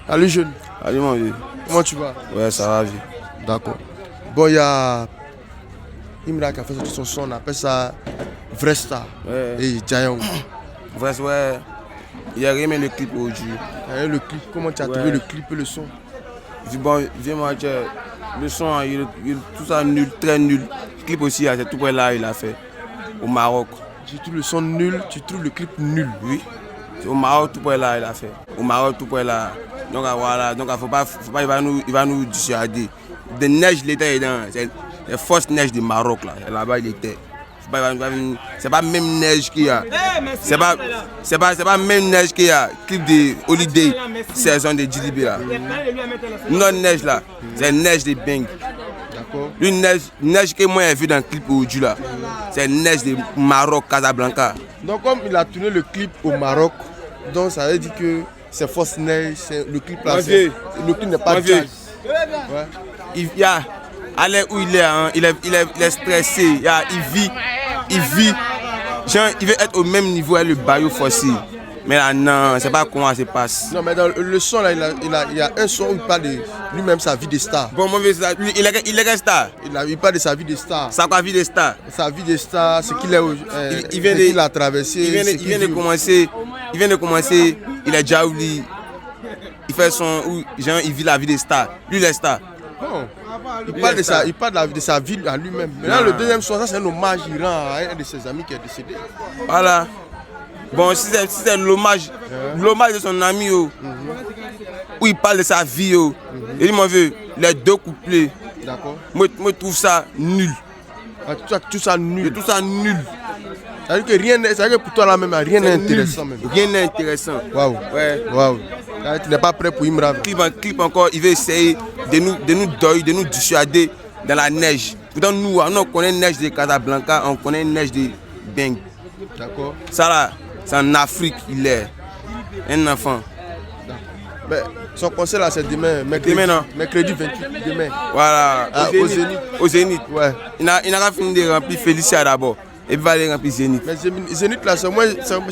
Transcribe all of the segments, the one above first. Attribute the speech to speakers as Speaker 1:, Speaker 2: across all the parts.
Speaker 1: Salut jeune.
Speaker 2: Salut mon vieux.
Speaker 1: Comment tu vas?
Speaker 2: Ouais, ça va, vieux.
Speaker 1: D'accord. Bon, il y a Imra qui a fait son son, on appelle ça Vresta et Jayong.
Speaker 2: Vresta, ouais. Il a aimé le clip aujourd'hui.
Speaker 1: Le clip, comment tu as trouvé le clip et le son?
Speaker 2: Bon, viens-moi, le son, il tout ça nul, très nul. Le clip aussi, c'est tout près là, il a fait. Au Maroc.
Speaker 1: Tu trouves le son nul, tu trouves le clip nul?
Speaker 2: Oui. Au Maroc, tout près là, il a fait. Au Maroc, tout près là. Donc voilà, donc faut pas, il va nous dissuader. De neige, il était dedans. C'est les fausses neiges du Maroc là. Là-bas, il était. C'est pas même neige qu'il y a. C'est pas même neige qu'il y a. Clip de Holiday, saison de JDB là. Non neige là, c'est neige de Beng.
Speaker 1: D'accord.
Speaker 2: Une neige que moi j'ai vu dans le clip aujourd'hui là. C'est neige de Maroc, Casablanca.
Speaker 1: Donc comme il a tourné le clip au Maroc, donc ça veut dire que c'est fausse neige, le clip là, le clip n'est pas jazz.
Speaker 2: Ouais. Il y a, allez où il est, hein, il est stressé, il vit, genre, il veut être au même niveau avec le Bayou Fossi. Mais là non, c'est pas comment ça se passe.
Speaker 1: Non mais dans le son là, il y a un son où il parle de lui-même sa vie de star.
Speaker 2: Bon mon vieux, il est star.
Speaker 1: Il parle de sa vie de star.
Speaker 2: Sa vie de star.
Speaker 1: Sa vie de star, ce qu'il a traversé.
Speaker 2: Il vient de commencer, il est déjà oublié. Il fait son genre il vit la vie de star. Lui il est star.
Speaker 1: Bon. Il parle de sa vie à lui-même. Maintenant le deuxième son, ça c'est un hommage il rend à un de ses amis qui est décédé.
Speaker 2: Voilà. Bon, si c'est l'hommage de son ami, où il parle de sa vie, il dit, mon vieux, les deux couplets, moi je trouve ça nul.
Speaker 1: Ah, tout ça nul.
Speaker 2: Tout ça nul.
Speaker 1: C'est-à-dire que pour toi là même, rien n'est intéressant. Même.
Speaker 2: Rien n'est intéressant.
Speaker 1: Waouh.
Speaker 2: Ouais.
Speaker 1: Waouh. Tu n'es pas prêt pour Imra.
Speaker 2: Clip encore, il veut essayer de nous dissuader dans la neige. Pourtant, nous, on connaît la neige de Casablanca, on connaît la neige de Beng.
Speaker 1: D'accord.
Speaker 2: Ça là, c'est en Afrique, il est un enfant.
Speaker 1: Mais son concert là, c'est demain. Mercredi 28, demain.
Speaker 2: Voilà, au Zénith.
Speaker 1: Ouais.
Speaker 2: Il n'a pas fini de remplir Félicia d'abord. Et puis il va aller remplir Zénith.
Speaker 1: Mais Zénith là, c'est moins 6 000.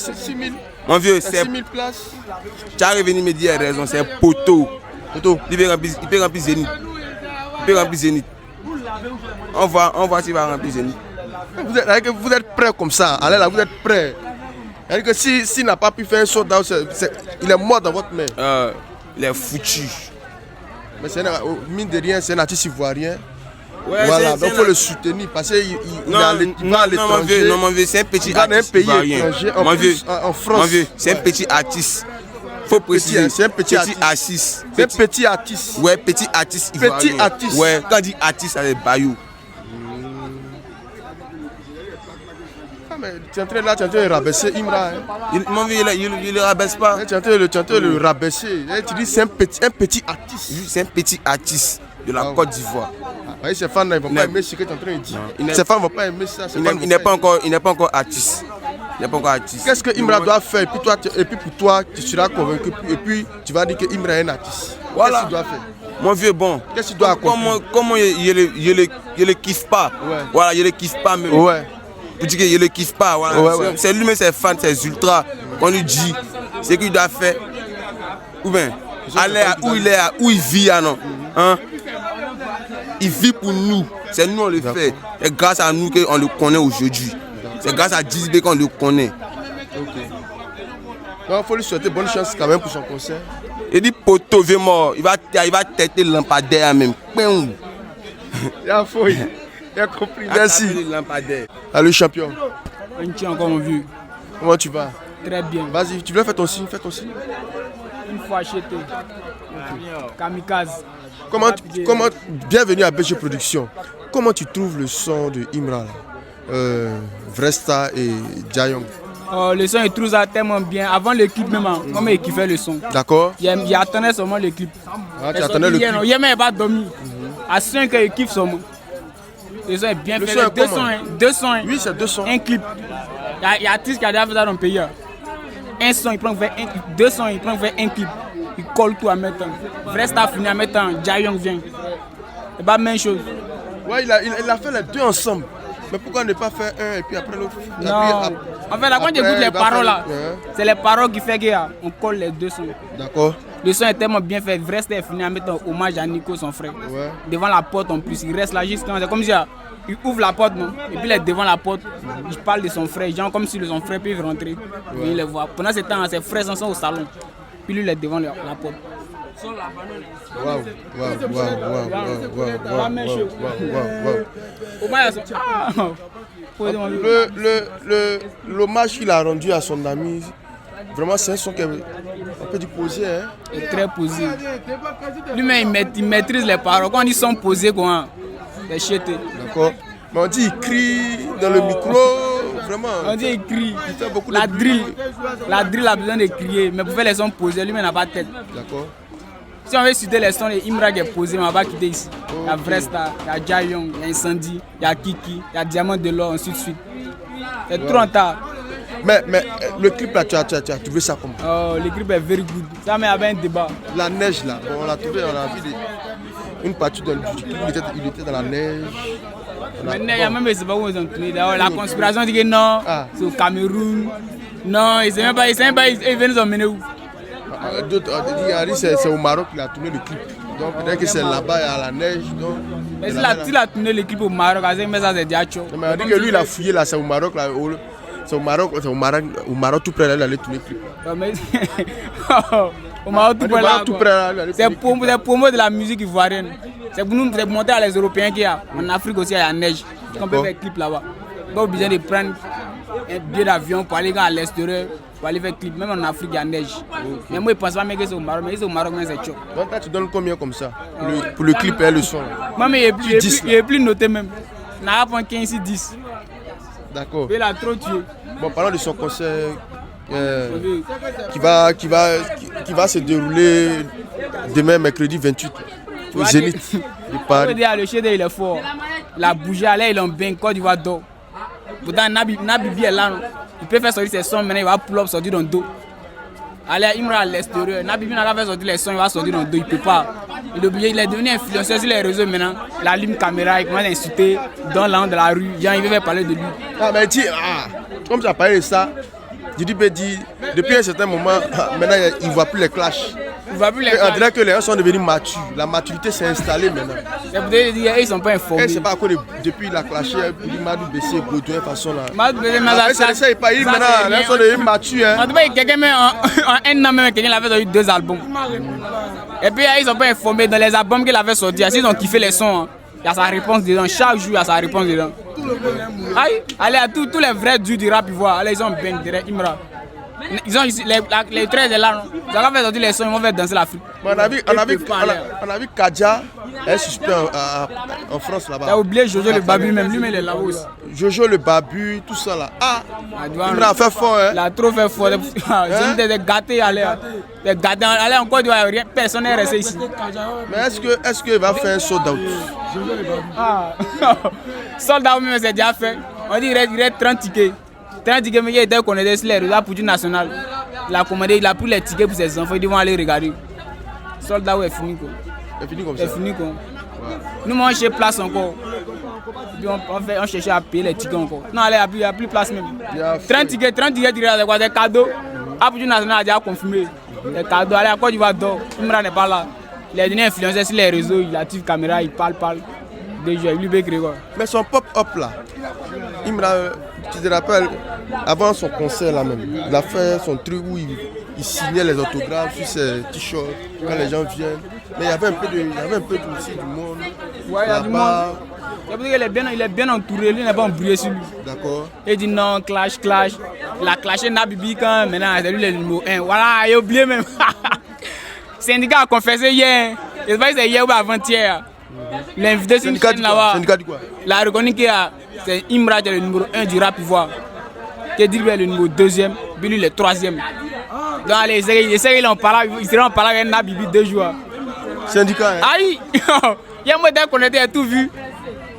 Speaker 2: Mon vieux, c'est
Speaker 1: 6 000 places.
Speaker 2: Tu es revenu me dire raison, c'est poteau. Il peut remplir Zénith. On voit s'il va remplir Zénith.
Speaker 1: Vous êtes prêts comme ça. Allez là, vous êtes prêts. C'est-à-dire que s'il n'a pas pu faire un saut down, il est mort dans votre main.
Speaker 2: Il est foutu.
Speaker 1: Mais mine de rien, c'est un artiste ivoirien.
Speaker 2: Ouais,
Speaker 1: voilà, donc il faut le soutenir parce qu'il va à l'étranger.
Speaker 2: Non, mon vieux, c'est un petit artiste ivoirien.
Speaker 1: En France.
Speaker 2: Mon vieux, c'est un petit artiste. Faut préciser.
Speaker 1: C'est un petit artiste.
Speaker 2: C'est un petit artiste. Ouais, petit artiste ivoirien.
Speaker 1: Petit artiste.
Speaker 2: Ouais, quand on dit artiste, c'est Bayou.
Speaker 1: Tu es en train de rabaisser Imra.
Speaker 2: Mon vieux, il ne rabaisse pas.
Speaker 1: Tu es en train de le rabaisser. Tu dis c'est un petit artiste.
Speaker 2: C'est un petit artiste de la Côte d'Ivoire.
Speaker 1: Ces fans ne vont pas aimer ce que tu es en train de dire. Ces fans ne vont pas aimer ça.
Speaker 2: Il n'est pas encore artiste.
Speaker 1: Qu'est-ce que Imra doit faire et puis pour toi, tu seras convaincu et puis tu vas dire que Imra est un artiste.
Speaker 2: Voilà.
Speaker 1: Qu'est-ce qu'il doit faire?
Speaker 2: Mon vieux, bon.
Speaker 1: Qu'est-ce qu'il doit accomplir?
Speaker 2: Comment il le kiffe pas?
Speaker 1: Ouais.
Speaker 2: Voilà, il le kiffe pas même.
Speaker 1: Ouais.
Speaker 2: Pour dire qu'il le kiffe pas. Voilà.
Speaker 1: Ouais.
Speaker 2: C'est lui-même, ses fans, ses ultras. On lui dit ce qu'il doit faire. Ou bien, aller où il vit, non? Hein? Il vit pour nous. C'est nous on le fait. C'est grâce à nous qu'on le connaît aujourd'hui. C'est grâce à JDB qu'on le connaît.
Speaker 1: Ok. Il faut lui souhaiter bonne chance quand même pour son concert.
Speaker 2: Il dit poteau, vieux mort. Il va têter le lampadaire même.
Speaker 1: Il a fouillé. Il a compris. Merci. Allez champion.
Speaker 3: On tient encore mon vieux.
Speaker 1: Comment tu vas?
Speaker 3: Très bien.
Speaker 1: Vas-y, tu veux faire ton signe? Fais ton signe.
Speaker 3: Une fois acheté. Kamikaze.
Speaker 1: Bienvenue à BG Production. Comment tu trouves le son de Imra, Vresta et Jayong?
Speaker 3: Le son, il trouve ça tellement bien. Avant le clip même, comment il kiffait le son.
Speaker 1: D'accord.
Speaker 3: Il attendait seulement le clip.
Speaker 1: Ah, tu attendais le clip?
Speaker 3: Hier, il n'a pas dormi. À 5 heures, il kiffe seulement. Le son est bien fait. Deux sons.
Speaker 1: Oui, c'est 2 sons.
Speaker 3: Un clip. Il y a un artiste qui a déjà fait ça dans le pays. Un son, il prend faire deux sons, il prend faire un clip. Il colle tout en même temps. Vresta finit en même temps. Jayong vient. C'est pas la même chose.
Speaker 1: Ouais, il a fait les deux ensemble. Mais pourquoi ne pas faire un et puis après l'autre?
Speaker 3: Non, En fait, là, quand tu écoutes les paroles, là, c'est les paroles qui font qu'on colle les deux sons.
Speaker 1: D'accord.
Speaker 3: Le son est tellement bien fait. Vresta est fini en mettant hommage à Nico, son frère.
Speaker 1: Ouais.
Speaker 3: Devant la porte en plus. Il reste là juste quand c'est comme si il ouvre la porte, non? Et puis il est devant la porte. Il parle de son frère. Genre comme si son frère peut rentrer. Ouais. Il le voit. Pendant ce temps, ses frères sont au salon. Puis lui, il est devant la porte.
Speaker 1: Waouh. L'hommage qu'il a rendu à son ami, vraiment c'est un son qu'on peut dire posé. Hein?
Speaker 3: Il est très posé. Lui-même, il maîtrise les paroles. Quand on dit son posé, quoi, c'est chété.
Speaker 1: D'accord. Mais on dit il crie dans le micro, vraiment.
Speaker 3: On dit il crie.
Speaker 1: Il fait beaucoup
Speaker 3: La
Speaker 1: de
Speaker 3: drill a besoin de crier, mais pour faire les sons posés, lui-même n'a pas de tête.
Speaker 1: D'accord.
Speaker 3: Si on veut citer les sons de Imra qui est posé, on va pas quitter ici. Il y a Vresta, il y a Jayong, il y a Incendie, il y a Kiki, il y a Diamant de l'or, ainsi de suite. C'est trop en tard.
Speaker 1: Mais le clip là, tu as trouvé ça comment?
Speaker 3: Oh, le clip est very good. Ça mais il y avait un débat.
Speaker 1: La neige là, bon, on l'a trouvé, on a vu une partie du clip, il était dans la neige.
Speaker 3: Maintenant, il y a même, je ne sais pas où ils ont tourné. La conspiration dit que non, c'est au Cameroun. Non, ils ne savent même pas, ils viennent nous emmener où?
Speaker 1: D'autres ont dit c'est au Maroc qu'il a tourné le clip. Donc peut-être que c'est là-bas, il y a la neige. Donc,
Speaker 3: mais s'il a tourné le clip au Maroc, mais ça c'est Diacho.
Speaker 1: Mais on dit que lui il a fouillé là, c'est au Maroc là. C'est au Maroc, tout près là, il allait tourner le clip.
Speaker 3: Au Maroc tout près là. C'est pour de la musique ivoirienne. C'est pour nous montrer à les Européens qu'il y a. En Afrique aussi il y a la neige. On peut faire un clip là-bas. Pas besoin de prendre un billet d'avion pour aller à l'extérieur. Pour aller faire clip, même en Afrique il y a neige. Mais moi je pense pas que c'est au Maroc, mais c'est au Maroc mais c'est chaud.
Speaker 1: Donc là tu donnes combien comme ça pour le clip et le son?
Speaker 3: Moi mais il est plus noté même. Il n'a pas 15 10.
Speaker 1: D'accord.
Speaker 3: Il a trop tué.
Speaker 1: Bon, parlons de son concert qui va se dérouler demain mercredi 28 au Zénith de Paris.
Speaker 3: Le chef il est fort. Il a bougé, allez, il est en bain, Côte d'Ivoire d'or. Pourtant Nabibi est là. Il peut faire sortir ses sons, maintenant il va pull up sortir dans le dos. Allez, Imra à l'extérieur. Nabibi n'a pas fait sortir les sons, il va sortir dans le dos, il peut pas. Il est devenu influenceur sur les réseaux maintenant. Il allume caméra, il commence à insulter dans l'angle de la rue. Genre, il veut faire parler de lui.
Speaker 1: Ah, mais dis, comme tu as parlé de ça, Didi B dit, depuis un certain moment, maintenant il ne voit plus les clashs. On dirait que les gens sont devenus matures. La maturité s'est installée maintenant.
Speaker 3: Ils ne sont pas informés.
Speaker 1: C'est pas à cause depuis la clashé, Madou Bessé, Baudouin, façon là.
Speaker 3: Madou Bessé,
Speaker 1: ça n'est pas maintenant. Les gens sont devenus matures.
Speaker 3: En tout cas, quelqu'un met en un an même, quelqu'un avait sorti 2 albums. Et puis ils ne sont pas informés dans les albums qu'il avait sortis. S'ils ont kiffé les sons, il y a sa réponse dedans. Chaque jour, il y a sa réponse dedans. Allez, à tous les vrais dieux du rap, ils voient. Allez, ils ont bang derrière Imra. Ils ont les 13 là, ils ont fait sortir les sons, ils vont faire danser l'Afrique.
Speaker 1: On a vu Kadja, un suspect en France là-bas.
Speaker 3: Tu as oublié Jojo le Babu même, lui-même il est là aussi.
Speaker 1: Jojo le Babu, tout ça là. Il a fait fort, hein.
Speaker 3: Il a trop fait fort. Ils ont été gâtés, allez en Côte d'Ivoire, personne n'est resté ici.
Speaker 1: Mais est-ce qu'il va faire un sold out?
Speaker 3: Sold out même c'est déjà fait. On dit qu'il reste 30 tickets. 30 tickets, mais il était connecté sur les réseaux pour du national. Il a commandé, il a pris les tickets pour ses enfants, ils vont aller regarder. Soldat est fini quoi.
Speaker 1: C'est fini comme ça.
Speaker 3: C'est fini quoi. Nous on cherche place encore. On cherchait à payer les tickets encore. Non, il n'y a plus de place même. 30 tickets, c'est quoi? Des cadeaux. Après du national a déjà confirmé. Des cadeaux, allez à Côte d'Ivoire d'or. Imra n'est pas là. Il est devenu influenceur sur les réseaux, il active caméra, il parle. Déjà, il lui quoi.
Speaker 1: Mais son pop-up là, Imra, tu te rappelles, avant son concert là même, il a fait son truc où il signait les autographes sur ses t-shirts quand les gens viennent. Mais il y avait un peu aussi du monde.
Speaker 3: Ouais, il y a du monde. Il est bien entouré, lui n'est pas embrouillé sur lui.
Speaker 1: D'accord.
Speaker 3: Il dit non, clash. Il a clashé Nabibi quand maintenant c'est lui le numéro 1. Voilà, il a oublié même. Syndicat a confessé hier. Je sais pas si c'est hier ou avant-hier. L'invité sur une chaîne là-bas.
Speaker 1: Syndicat dit quoi?
Speaker 3: Il a reconnu que c'est Imra le numéro 1 du rap ivoire. Qui dit le numéro 2e, puis lui le 3e. Donc allez, il serait en parlant avec Nabibi 2 jours.
Speaker 1: Syndicat, hein?
Speaker 3: Aïe! Il y a un modèle qu'on a tout vu.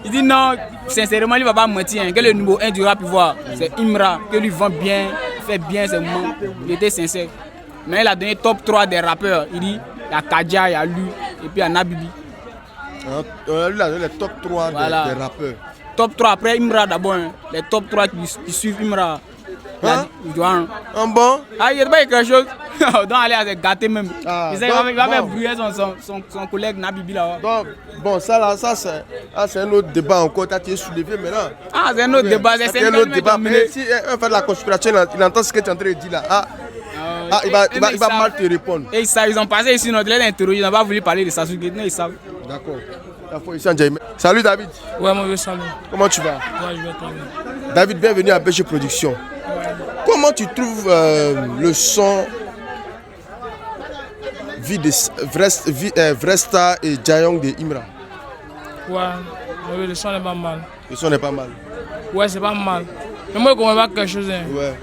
Speaker 3: Il dit non, sincèrement, il ne va pas mentir. Que le numéro 1 du rap ivoire, c'est Imra, que lui vend bien, fait bien ses moments. Il était sincère. Mais il a donné top 3 des rappeurs. Il dit, il y a Kadja, il y a lui, et puis il y a Nabibi.
Speaker 1: Lui, il a donné les top 3 des rappeurs.
Speaker 3: Top 3, après Imra d'abord. Les top 3 qui suivent Imra.
Speaker 1: Hein?
Speaker 3: Il doit. Hein?
Speaker 1: Un bon?
Speaker 3: Ah, il y a pas quelque chose. Donc, aller à se gâter même.
Speaker 1: Ah,
Speaker 3: Il va faire brûler son collègue Nabibi là.
Speaker 1: Donc, bon, ça là, c'est un autre débat encore. Tu as soulevé maintenant.
Speaker 3: Ah, c'est un autre débat.
Speaker 1: C'est un autre débat. Mais si un fait de la conspiration, il entend ce que tu es en train de dire là. Il va mal te répondre.
Speaker 3: Et ça, ils ont passé ici, notre lettre interrogé, ils n'ont pas voulu parler de Sasuke. Ils savent.
Speaker 1: D'accord. Salut David.
Speaker 4: Ouais, mon vieux, salut.
Speaker 1: Comment tu vas?
Speaker 4: Ouais, je vais très bien.
Speaker 1: David, bienvenue à BG Production. Comment tu trouves le son Vresta et Jayong de Imra?
Speaker 4: Ouais, mon vieux, le son n'est pas mal.
Speaker 1: Le son n'est pas mal.
Speaker 4: Ouais, c'est pas mal. Mais moi, je comprends pas quelque chose. Hein.
Speaker 1: Ouais.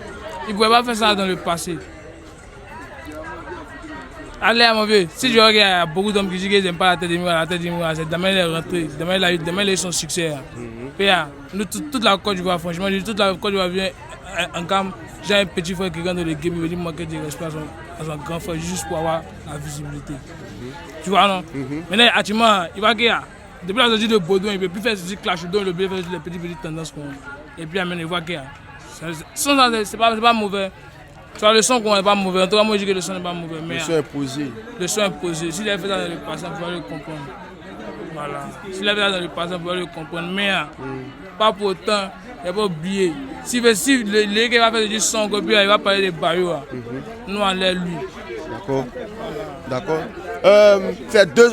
Speaker 4: Ils ne pouvaient pas faire ça dans le passé. Allez, mon vieux, si je regarde, il y a beaucoup d'hommes qui disent qu'ils n'aiment pas la tête d'Imra, c'est demain les rentrées, demain il a eu son succès. Puis, nous, toute la Côte d'Ivoire, franchement, toute la Côte d'Ivoire vient en gamme. J'ai un petit frère qui rentre dans le game, il veut dire manquer de respect à son grand frère juste pour avoir la visibilité. Tu vois, non? Maintenant, actuellement, il va qu'il depuis la sortie de Baudouin, il ne peut plus faire ce clash, il veut faire les petites tendances. Et puis, il voit qu'il y a. C'est pas mauvais. Tu vois, le son n'est pas mauvais. En tout cas, moi, je dis que le son n'est pas mauvais. Mais,
Speaker 1: le son imposé.
Speaker 4: Le son imposé. S'il avait fait ça dans le passé, on pourrait le comprendre. Voilà. S'il avait fait ça dans le passé, on pourrait le comprendre. Mais, pas pour autant, il ne faut pas oublier. Si le gars va faire du son, il va parler des barrières. Nous, on l'air lui.
Speaker 1: D'accord. D'accord.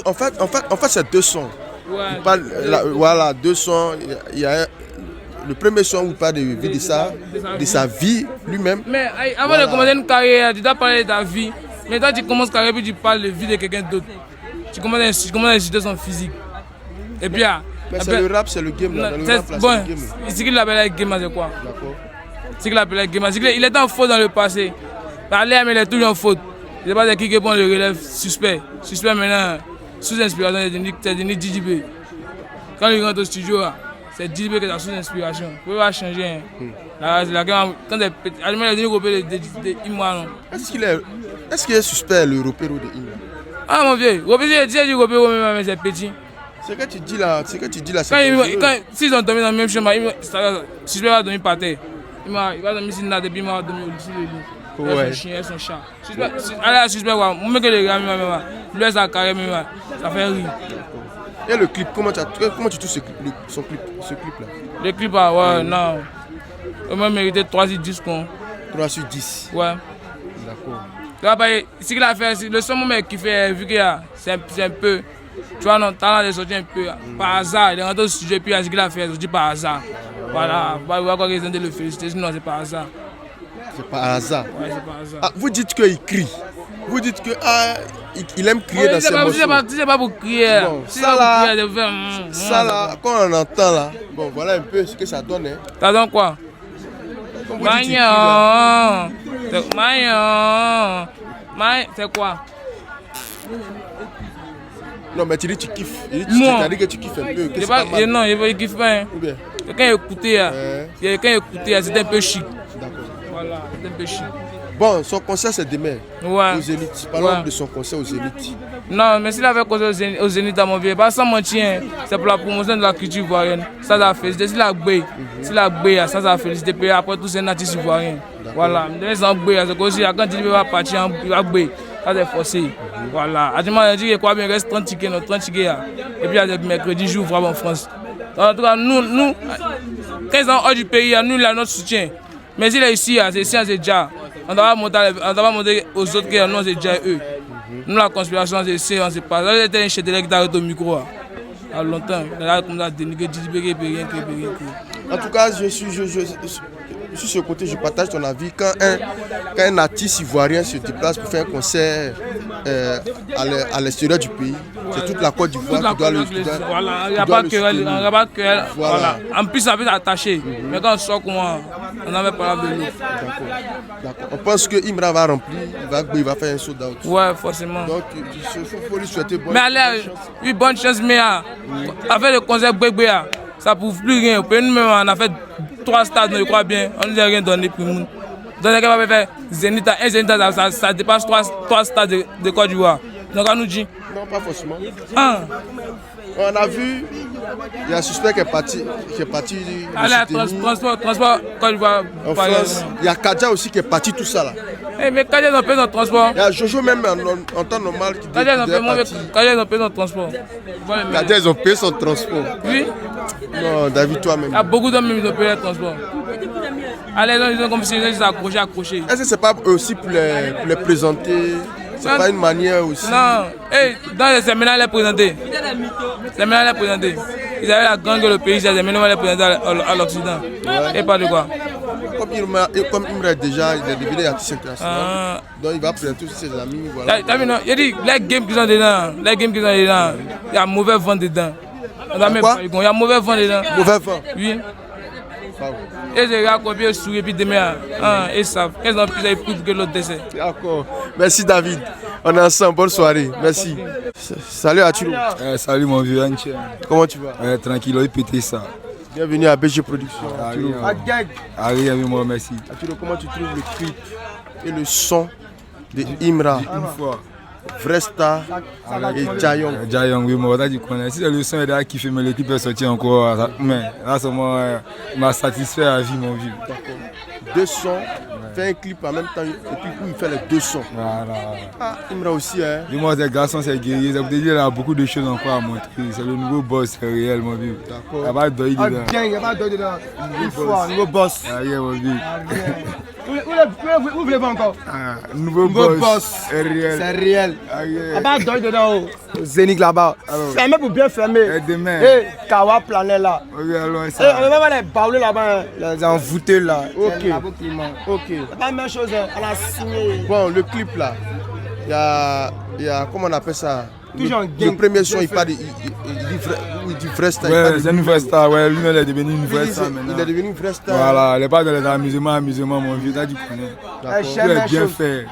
Speaker 1: En fait, c'est deux sons.
Speaker 4: Ouais.
Speaker 1: Voilà, deux sons. Il y a le premier son où il parle de sa vie lui-même.
Speaker 4: Mais avant de commencer une carrière, tu dois parler de ta vie. Mais toi, tu commences carrière puis tu parles de la vie de quelqu'un d'autre. Tu commences à insulter son physique. Et puis,
Speaker 1: mais c'est le rap, c'est le game là.
Speaker 4: Bon, ce qu'il appelle le game, c'est quoi?
Speaker 1: D'accord.
Speaker 4: Ce qu'il appelle le game, c'est qu'il était en faute dans le passé. Parler, mais il est toujours en faute. Je ne sais pas qui répond le relève suspect. Suspect maintenant, sous inspiration, c'est devenu DJB. Quand il rentre au studio, c'est DJB qui est sous inspiration. Il ne peut pas changer. Quand il est petit, il est devenu repéré de Imra.
Speaker 1: Est-ce qu'il est suspect le repéré de Imra?
Speaker 4: Ah mon vieux, repéré, c'est repéré, mais c'est petit.
Speaker 1: Ce que tu dis là,
Speaker 4: s'ils ont dormi dans le même chemin, suspect va dormir par terre. Il va dormir sur la depuis il va dormir au-dessus de lui.
Speaker 1: Ouais.
Speaker 4: Son chien, son chat. Allez, suspect, moi que les gars, lui, ça carré, ça fait rire.
Speaker 1: Et le clip, comment tu trouves ce clip là?
Speaker 4: Le clip, ouais, non. Au moins mérité 3 sur 10 quoi.
Speaker 1: 3 sur 10.
Speaker 4: Ouais.
Speaker 1: D'accord.
Speaker 4: Ce qu'il a fait, le seul moment qu'il fait, vu que c'est un peu. Tu vois, notre talent est sorti un peu par hasard. Il est rentré au sujet, puis ce qu'il a fait, il est sorti par hasard. Voilà, il va avoir raison de le féliciter, sinon c'est par hasard.
Speaker 1: C'est par hasard.
Speaker 4: Ouais, c'est par hasard.
Speaker 1: Ah, vous dites qu'il crie. Vous dites que il aime crier dans ses morceaux.
Speaker 4: C'est pas pour crier.
Speaker 1: Bon, ça là, quand on entend là, bon voilà un peu ce que ça donne. Hein.
Speaker 4: Ça donne quoi? C'est quoi?
Speaker 1: Non mais tu dis tu kiffes. Tu as dit que tu kiffes un peu. Que pas mal.
Speaker 4: Non, il kiffe pas. Quelqu'un écoutait, c'était un peu chic.
Speaker 1: D'accord.
Speaker 4: Voilà, c'était un peu chic.
Speaker 1: Bon, son concert c'est demain.
Speaker 4: Ouais.
Speaker 1: Au Zénith. Parlons de son concert au Zénith.
Speaker 4: Non, mais s'il avait concert au Zénith à mon vieux, pas sans mentir, c'est pour la promotion de la culture ivoirienne. Ça a félicité. S'il a gbé, ça a félicité. Puis après tout, c'est un artiste ivoirien. Voilà. Mais sans gbé, c'est comme si quand il va partir, il va gbé. Ça c'est forcé. Voilà. Actuellement, il dit qu'il reste 30 tickets, non, 30 tickets. Et puis il y a des mercredis, j'ouvre en France. En tout cas, nous, quand ils sont hors du pays, nous, il a notre soutien. Mais s'il est ici, c'est déjà. On doit montrer aux autres que nous, c'est déjà eux. Nous, la conspiration, c'est ici, on ne sait pas. Là, j'étais un chef de l'État au micro. Il y a longtemps. Là, comme ça, dénigrer, rien.
Speaker 1: En tout cas, sur ce côté, je partage ton avis. Quand un artiste ivoirien se déplace pour faire un concert à l'extérieur du pays, c'est toute la Côte d'Ivoire qui doit le soutenir.
Speaker 4: Voilà, il n'y a pas que elle. Voilà. En plus, ça peut être attaché. Mais quand on sort, on n'avait pas la de l'eau.
Speaker 1: D'accord. On pense que Imra va remplir, il va faire un sold out.
Speaker 4: Ouais, forcément.
Speaker 1: Donc, il faut lui souhaiter bonne
Speaker 4: chance. Bonne chance, mais avec le concert Bébé, ça ne prouve plus rien. On a fait 3 stades, je crois bien. On ne nous a rien donné pour nous. Donc, on va faire Zénith. Un Zénith, ça dépasse 3 stades de Côte d'Ivoire. Donc, à nous dit.
Speaker 1: Non, pas forcément.
Speaker 4: Ah,
Speaker 1: On a vu, il y a un suspect qui est parti.
Speaker 4: allez, transport, quand il va
Speaker 1: En
Speaker 4: parler.
Speaker 1: France, il y a Kadia aussi qui est parti, tout ça là.
Speaker 4: Eh, mais quand ils ont payé notre transport,
Speaker 1: Il y a Jojo même en temps normal qui
Speaker 4: quand ils ont
Speaker 1: devait
Speaker 4: payé
Speaker 1: partir.
Speaker 4: notre transport. Voilà, mais-
Speaker 1: Kadia, ils ont payé son transport.
Speaker 4: Oui,
Speaker 1: Non, David, toi-même.
Speaker 4: il y a beaucoup d'hommes qui ont payé le transport. Allez, ils ont comme si ils étaient accrochés.
Speaker 1: Est-ce que c'est pas aussi pour les présenter? C'est
Speaker 4: Non.
Speaker 1: pas une manière aussi?
Speaker 4: Non, hey, dans les séminaires, les présenter. Ils avaient la gang de le pays, mais nous, on les présenter à l'Occident. Et pas de quoi.
Speaker 1: Comme Imra déjà, il est devenu artiste international.
Speaker 4: Ah.
Speaker 1: Donc il va présenter tous ses amis. Voilà.
Speaker 4: T'as vu, non? Il dit, les games qu'ils ont dedans, il y a mauvais vent dedans. On a même
Speaker 1: Quoi?
Speaker 4: pas eu, il y a mauvais vent dedans.
Speaker 1: Mauvais vent.
Speaker 4: Oui.
Speaker 1: Bravo.
Speaker 4: Et les gars, combien sourire, puis demain, ils savent. Qu'est-ce qu'ils ont plus pris que l'autre décès.
Speaker 1: D'accord. Merci David. On est ensemble. Bonne soirée. Merci. Salut Aturo.
Speaker 5: Salut mon vieux Anche.
Speaker 1: Comment tu vas?
Speaker 5: Tranquille, on a pété ça.
Speaker 1: Bienvenue à BG Productions.
Speaker 5: Allez, moi, merci.
Speaker 1: Aturo, comment tu trouves le clip et le son de Imra,
Speaker 5: Une fois.
Speaker 1: Vrai Star et Jayong?
Speaker 5: Jayong, oui, moi, tu connais. Si le son est là qui fait, mais l'équipe est sortie encore. Mais là, ça m'a satisfait à vie, mon vieux.
Speaker 1: Deux sons, fait un clip en même temps et puis où il fait les deux sons.
Speaker 5: Voilà.
Speaker 1: Ah, Imra aussi, hein.
Speaker 5: Et moi, ces garçons, c'est guerrier. Ça veut dire qu'il y a beaucoup de choses encore à montrer. C'est le nouveau boss, c'est réel, mon vieux.
Speaker 1: D'accord.
Speaker 5: Il n'y a pas de deuil dedans.
Speaker 1: Il n'y a pas de dedans. Une fois, nouveau boss.
Speaker 5: Ah, yeah, mon vieux.
Speaker 1: Où voulez-vous encore?
Speaker 5: Nouveau boss. C'est réel.
Speaker 1: C'est réel.
Speaker 5: Ah, yeah.
Speaker 1: Il n'y a pas de dedans. Au Zénith là-bas.
Speaker 5: Alors.
Speaker 1: Fermé pour bien fermer.
Speaker 5: Et demain.
Speaker 1: Et Kawa Planet là.
Speaker 5: Ok, allons,
Speaker 1: On
Speaker 5: ça.
Speaker 1: ne va pas les baoulés là-bas, les envoûtés là. Ok. Ok. C'est pas la même chose, hein. On a signé. Bon, le clip là, il y a comment on appelle ça? Le premier son, il parle, il dit vrai star.
Speaker 5: Ouais, c'est une vraie star. Ouais, lui, il est devenu une vraie
Speaker 1: Il
Speaker 5: star maintenant.
Speaker 1: est devenu une vraie star.
Speaker 5: Voilà, elle n'est pas dans les amusements, mon vieux, t'as dit connais.
Speaker 1: D'accord.
Speaker 5: Tout est bien fait.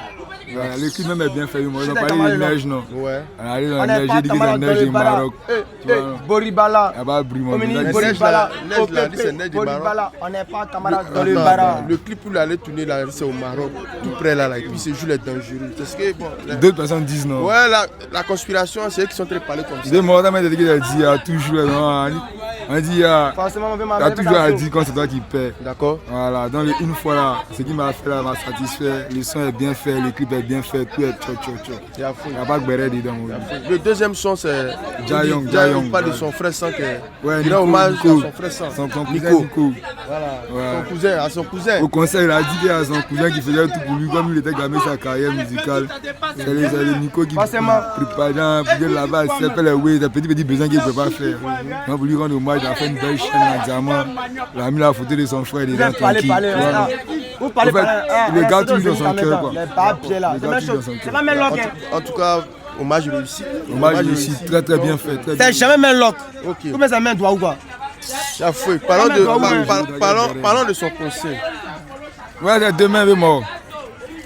Speaker 5: Voilà, le clip même est bien fait. Ils ont parlé de neige, non?
Speaker 1: Ouais.
Speaker 5: On est allé dans la neige, j'ai dit que c'est la neige du Maroc. Tu vois, non?
Speaker 1: Boribala.
Speaker 5: Il n'y a pas de bruit, mon vieux.
Speaker 1: Neige là, c'est neige du Maroc.
Speaker 6: On n'est pas camarades dans le bara.
Speaker 1: Le clip où il allait tourner là, c'est au Maroc, tout près là, et puis c'est juste les dangereux. C'est ce que bon.
Speaker 5: D'autres personnes disent non.
Speaker 1: Ouais, la conspiration, c'est eux qui sont très parlés comme ça.
Speaker 5: Deux mots, on m'a dit qu'il a dit, il y a toujours, non, on dit, il y a toujours à dire quand c'est toi qui paies.
Speaker 1: D'accord.
Speaker 5: Voilà, donc une fois là, ce qui m'a fait là m'a satisfait. Le son est bien fait, le clip est bien fait, tout est tcho.
Speaker 1: Il y a fou.
Speaker 5: Il n'y a pas de béret dedans. Oui.
Speaker 1: Le deuxième son, c'est
Speaker 5: Jayong.
Speaker 1: Il parle de son frère Sang.
Speaker 5: Ouais,
Speaker 1: Il rend hommage à son frère Sang.
Speaker 5: Son cousin
Speaker 1: Nico.
Speaker 5: Nico.
Speaker 1: Voilà.
Speaker 5: Ouais.
Speaker 1: Son cousin, à son cousin.
Speaker 5: Au concert, il a dit qu'il y a son cousin qui faisait tout pour lui, comme il était gamé sa carrière musicale. C'est le Nico qui prépare pour là-bas, c'est pas les oui, des petits besoins qu'il ne peut pas faire. Donc, pour lui rendre hommage, il a fait une belle chaîne en diamant. Il a mis la photo de son frère dedans, tranquille.
Speaker 6: Vous parlez,
Speaker 5: Il le garde toujours dans son cœur. Quoi.
Speaker 6: Les papiers là.
Speaker 5: Il le garde toujours dans son
Speaker 6: C'est
Speaker 5: cœur.
Speaker 6: pas même lock.
Speaker 1: En tout cas, hommage réussi.
Speaker 5: Hommage réussi, très bien fait. Très bien.
Speaker 6: C'est jamais même lock.
Speaker 1: Ok.
Speaker 6: Vous mettez sa main droit ou quoi?
Speaker 1: Il y a fou. Parlons de son concert.
Speaker 5: Ouais, c'est demain, il est mort.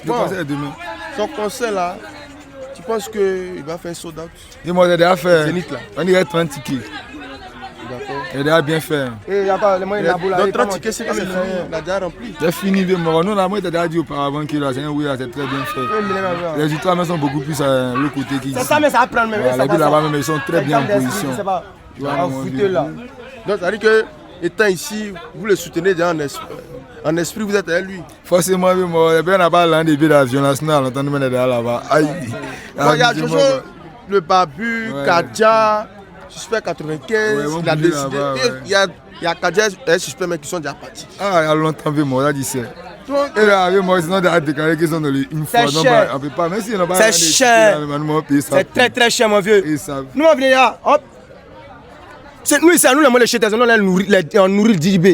Speaker 5: Le
Speaker 1: Bon.
Speaker 5: concert est demain.
Speaker 1: Son concert là, tu penses qu'il va faire un sold out?
Speaker 5: Dis-moi, il a déjà fait.
Speaker 1: Zénith, là.
Speaker 5: On dirait 30 tickets.
Speaker 1: D'accord.
Speaker 5: Il a déjà bien fait.
Speaker 6: Et il n'y a pas les moyens de la boule.
Speaker 1: Donc 30 tickets, c'est que c'est fini. Il a déjà rempli.
Speaker 5: C'est fini, il est mort. Nous, moi, il a déjà dit auparavant que là, c'est un oui, là, c'est très bien fait. Les résultats mais sont beaucoup plus à l'autre côté qui
Speaker 6: C'est ça, mais ça va prendre même.
Speaker 5: Voilà, les gars là-bas, même, ils sont très bien en position.
Speaker 6: C'est pas.
Speaker 5: Tu vois,
Speaker 6: Ah,
Speaker 5: mon
Speaker 6: foutez
Speaker 5: vieux.
Speaker 6: là.
Speaker 1: Donc ça veut dire que, étant ici, vous le soutenez déjà en esprit, vous êtes avec lui.
Speaker 5: Forcément, oui, moi, on n'a pas l'un des billets d'avion national, on entend nous mener là-bas. Aïe.
Speaker 1: Bon, il y a Jojo, le Babu,
Speaker 5: Ouais.
Speaker 1: Kadia, suspect 95,
Speaker 5: Ouais, ils vont
Speaker 1: il a
Speaker 5: bouger
Speaker 1: décidé.
Speaker 5: là-bas,
Speaker 1: Et
Speaker 5: ouais.
Speaker 1: il y a Kadia et suspect mais qui sont déjà partis.
Speaker 5: Ah, il y a longtemps, oui, moi, on a dit ça.
Speaker 1: Donc,
Speaker 5: Et là, avec moi, sinon, on a déclaré qu'ils sont dans les une fois.
Speaker 6: C'est
Speaker 5: Donc,
Speaker 6: cher.
Speaker 5: on ne peut pas, même si on n'a pas
Speaker 6: C'est
Speaker 5: l'un des
Speaker 6: cher.
Speaker 5: tickets, là, nous, on paye ça.
Speaker 6: C'est très très cher, mon vieux.
Speaker 5: Et ça.
Speaker 6: Nous, on vient là, hop. C'est nous ici, nous, les mots, les chétés, on nourrit le DJB.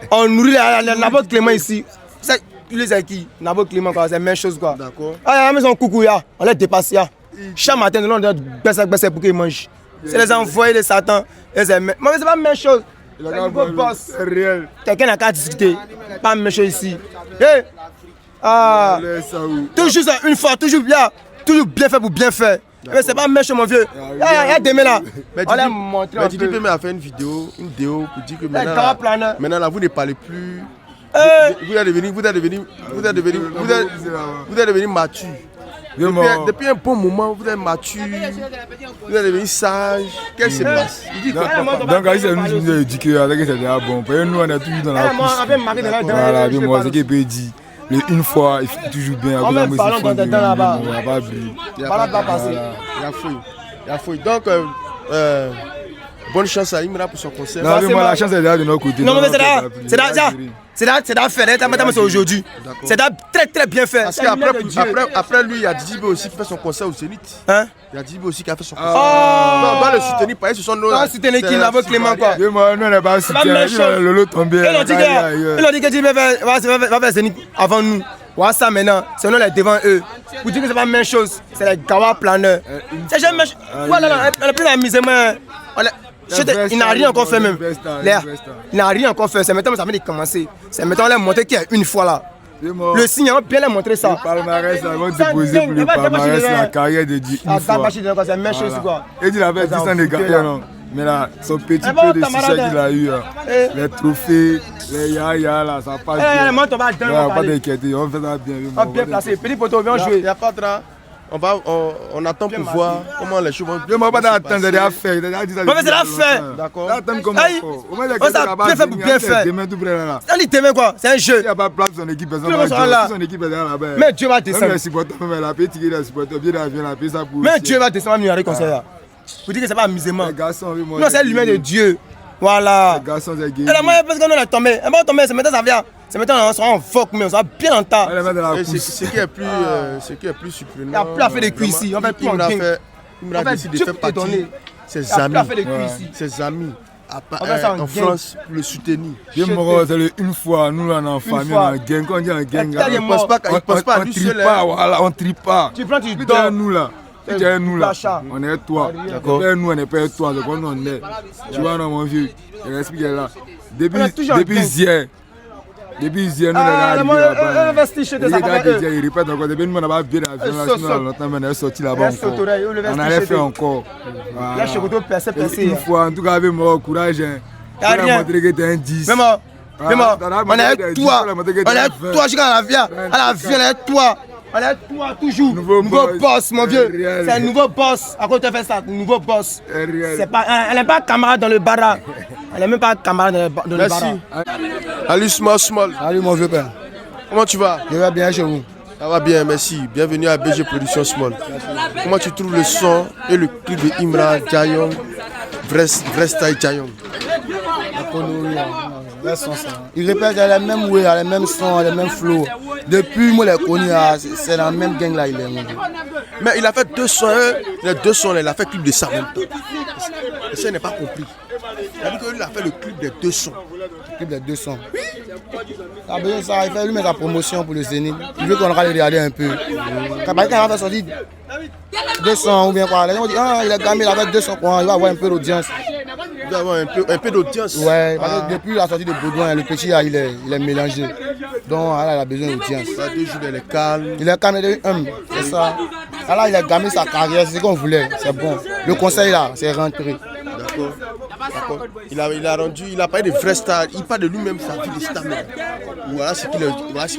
Speaker 6: On nourrit la Nabot Clément ici. C'est les acquis. Nabot Clément, c'est la même chose, quoi.
Speaker 1: d'accord.
Speaker 6: Ah, la maison coucou, on les dépasse. Chaque matin, on doit baisser pour qu'ils mangent. C'est les envoyés de Satan. Mais c'est pas la même chose.
Speaker 5: Il a
Speaker 6: C'est
Speaker 5: qu'à
Speaker 6: un nouveau
Speaker 5: voir,
Speaker 6: boss.
Speaker 5: c'est réel.
Speaker 6: Quelqu'un n'a qu'à discuter. Pas la même chose ici. Hey. Ah.
Speaker 5: Laisse ça où.
Speaker 6: Toujours ça, une fois, toujours bien fait pour bien faire. Mais c'est pas méchant, mon vieux. Il y a des là.
Speaker 1: Mais
Speaker 6: On l'a montré un
Speaker 1: Didi
Speaker 6: peu.
Speaker 1: Pembe a fait une vidéo pour dire que
Speaker 6: grand
Speaker 1: maintenant,
Speaker 6: planeur.
Speaker 1: maintenant là, vous ne parlez plus.
Speaker 6: Eh.
Speaker 1: Vous êtes devenu mature. Depuis un bon moment, vous êtes mature, vous êtes devenu sage. Qu'est-ce qui se passe? Il dit quoi?
Speaker 5: Donc, c'est nous qui nous éduquons avec que c'est déjà bon. Parce que nous, on est toujours dans la couche. Voilà, moi, c'est qu'il peut dire. Une fois, il fait toujours bien.
Speaker 6: On va parler dans des temps là-bas.
Speaker 5: On va pas briller.
Speaker 1: Il y a fouille. Donc, bonne chance à Imra pour son concert.
Speaker 5: Non, mais moi, la chance est là de notre côté.
Speaker 6: Non, mais c'est d'affaire, c'est aujourd'hui. C'est très très bien fait.
Speaker 1: Parce qu'après lui, il y a Djibé aussi qui fait son concert au Zénith.
Speaker 6: Hein?
Speaker 1: Il y a Djibé aussi qui a fait son concert. Non, on doit le soutenir, parce que ce sont nos.
Speaker 6: On va soutenir qui là avec Clément quoi.
Speaker 5: Moi, nous, on n'est pas soutien. Le lot tombé.
Speaker 6: Ils ont dit que Djibé va faire Zénith avant nous. Voilà ça maintenant, c'est nous les devant eux. Vous dites que c'est pas la même chose, c'est les gawa planeurs. C'est jamais. Voilà, elle a pris l'amusement. Il n'a rien encore fait même. Il n'a rien encore fait. C'est maintenant que ça vient de commencer. C'est maintenant les montrer qu'il y a une fois là. Le signe, on va bien les montrer ça.
Speaker 5: Le palmarès, ça va déposer pour le palmarès, la carrière de Dieu.
Speaker 6: C'est la même chose quoi.
Speaker 5: Et il avait 10 ans de carrière, non. Mais là, son petit peu de succès qu'il a eu, les trophées, les yaya là, ça passe bien. Pas d'inquiéter, on fait ça bien.
Speaker 6: On bien placé. Petit poteau, viens jouer.
Speaker 1: Il n'y a pas de drap. On attend pour voir comment les choses vont.
Speaker 5: Je ne vais pas attendre, c'est déjà fait.
Speaker 6: C'est déjà fait.
Speaker 1: D'accord.
Speaker 5: Attends comment
Speaker 6: ça bien fait pour bien faire. On dit demain quoi, c'est un jeu.
Speaker 5: Il n'y a pas de place pour son équipe. Son équipe est là-bas.
Speaker 6: Mais Dieu va descendre.
Speaker 5: Les supporters, la paix, les supporters, bien la paix, ça pour.
Speaker 6: Mais Dieu va descendre à comme ça. Vous dites que c'est pas amusement.
Speaker 5: Les garçons, oui, moi.
Speaker 6: Non, c'est l'humain de Dieu. Voilà.
Speaker 5: Les garçons, c'est gay.
Speaker 6: Et la moyenne, parce qu'on est tombé. Et bon, tombé, c'est maintenant ça vient. C'est maintenant on sera en foc, mais on sera bien en tas.
Speaker 1: Ce qui est plus surprenant.
Speaker 6: Il n'y a plus à faire des cuits ici. On fait plus en game.
Speaker 1: Il a décidé de faire partie ses amis. Ses amis. En France, pour le soutenir.
Speaker 5: C'est une fois, nous là en famille, on a un gang. Quand on dit un gang, on ne trie pas.
Speaker 6: Tu prends, tu dors.
Speaker 5: Nous là. Nous là, on est toi. Nous, on n'est pas toi. Donc on est. Tu vois, non, mon vieux. Je explique là. Depuis hier, nous on il répète encore. Depuis nous, on n'a pas bien longtemps, mais on est sorti là-bas encore. On allait faire encore. Une fois, en tout cas, avec mon courage, on a montré que tu es un 10.
Speaker 6: On est toi. On est toi jusqu'à la vie. À la vie, on est toi. On est toi toujours. Nouveau boss, mon vieux. C'est un nouveau boss. À quoi tu fais ça? Nouveau boss. Elle n'est pas camarade dans le bara. Elle n'est même pas camarade dans le bara.
Speaker 1: Merci. Salut Small.
Speaker 5: Salut mon vieux père.
Speaker 1: Comment tu vas?
Speaker 5: Je vais bien chez vous.
Speaker 1: Ça va bien, merci. Bienvenue à BG Production Small. Comment tu trouves le son et le clip de Imra Jayong, Vrai Style Jayong?
Speaker 5: Il répète les mêmes way, les mêmes sons, les mêmes flows. Depuis moi je l'ai connu, c'est dans la même gang là il est.
Speaker 1: Mais il a fait deux sons, les deux sons, il a fait le clip de ça en même temps. Et ça, il n'est pas compris. Il a dit qu'il a fait le clip des deux sons.
Speaker 5: Le clip des deux sons. Il a besoin de ça, il fait lui-même sa promotion pour le Zénith. Il veut qu'on regarde un peu. Quand il va faire sortir 200 ou bien quoi, les gens disent ah il a gagné, il a fait 200 quoi, il va avoir un peu d'audience.
Speaker 1: Il va avoir un peu d'audience.
Speaker 5: Ouais, parce que depuis la sortie de Baudouin, le petit il est mélangé. Donc là, il a besoin d'audience.
Speaker 1: Il a 2 jours, il est calme.
Speaker 5: Il est calme, il est humble, c'est ça. Là, il a gagné sa carrière, c'est ce qu'on voulait, c'est bon. Le conseil là, c'est rentré.
Speaker 1: D'accord. Il a rendu, il a parlé de vrais stars, il parle de lui-même, sa vie de star. Voilà ce qu'il est aujourd'hui, voilà ce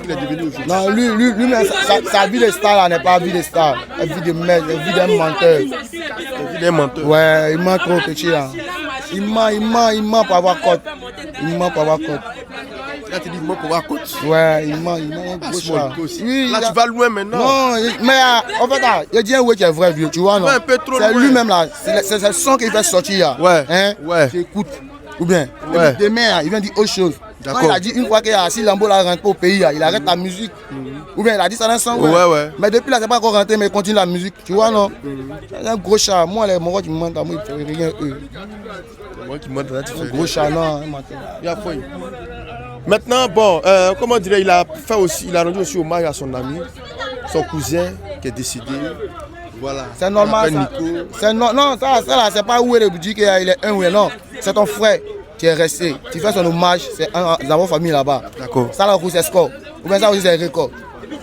Speaker 1: qu'il est devenu aujourd'hui.
Speaker 5: Non, lui-même, sa vie de star là n'est pas vie de star, elle vit de mec, elle vit d'un menteur.
Speaker 1: Elle vit d'un menteur.
Speaker 5: Ouais, il ment trop petit là. Il ment pour avoir cote. Il ment pour avoir cote.
Speaker 1: Là, tu dis, il ment pour avoir cote.
Speaker 5: Ouais, il ment gros chat.
Speaker 1: Oui, là, tu vas loin maintenant.
Speaker 5: Non, mais en fait, il dit un ouais qui est vrai vieux, tu vois, non? C'est lui-même là, c'est le son qu'il fait sortir là.
Speaker 1: Ouais.
Speaker 5: Hein?
Speaker 1: Ouais.
Speaker 5: Tu écoutes. Ou bien,
Speaker 1: ouais.
Speaker 5: Demain, il vient dire autre chose. Quand il a dit une fois qu'il a assis Lambo là rentre au pays, il arrête la musique. Ou bien il a dit ça dans son
Speaker 1: ouais.
Speaker 5: Mais depuis là, c'est pas encore rentré, mais il continue la musique. Tu vois, non? C'est un gros chat. Moi, les morts qui me mentent, moi, ils ne font rien eux.
Speaker 1: Moi qui mentent, là, tu fais
Speaker 5: gros chat, non.
Speaker 1: Il a failli. Maintenant, bon, comment dirais il a rendu aussi hommage à son ami, son cousin qui est décédé. Voilà.
Speaker 5: C'est normal. Ça. Non, ça là, c'est pas où il dit qu'il est un ou non. C'est ton frère qui est resté. Tu fais son hommage, c'est dans votre famille là-bas.
Speaker 1: D'accord.
Speaker 5: Ça là, c'est score. Ou bien ça aussi, c'est record.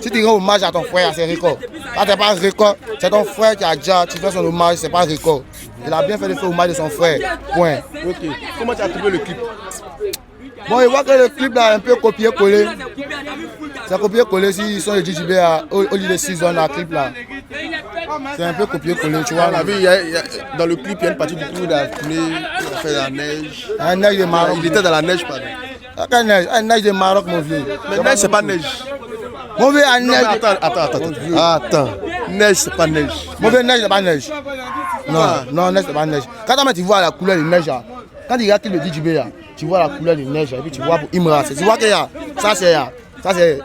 Speaker 5: Si tu rends hommage à ton frère, c'est record. Là, c'est pas record, c'est ton frère qui a déjà, tu fais son hommage, c'est pas record. Il a bien fait de faire hommage de son frère. Point.
Speaker 1: Ok. Comment tu as trouvé le clip?
Speaker 5: Bon, il voit que le clip là est un peu copié-collé. C'est copier-coller s'ils sont les JJB au lieu de 6 zones à clip là. C'est un peu copier-coller, tu vois.
Speaker 1: On a vu, dans le clip, il y a une partie du coup, il a tourné, il a fait la neige.
Speaker 5: Un neige de Maroc.
Speaker 1: Il était dans la neige, pardon.
Speaker 5: Quelle neige? Un neige de Maroc, mon vieux.
Speaker 1: Mais neige, c'est pas neige.
Speaker 5: Mon vieux, un
Speaker 1: Non,
Speaker 5: neige.
Speaker 1: mais attends. Neige, c'est pas neige.
Speaker 5: Mon vieux, neige, c'est pas neige. Non, neige, c'est pas neige. Quand tu vois la couleur de neige, là, quand il y a le DJB, là, tu vois la couleur de neige, et puis tu vois pour Imra, tu vois que ça c'est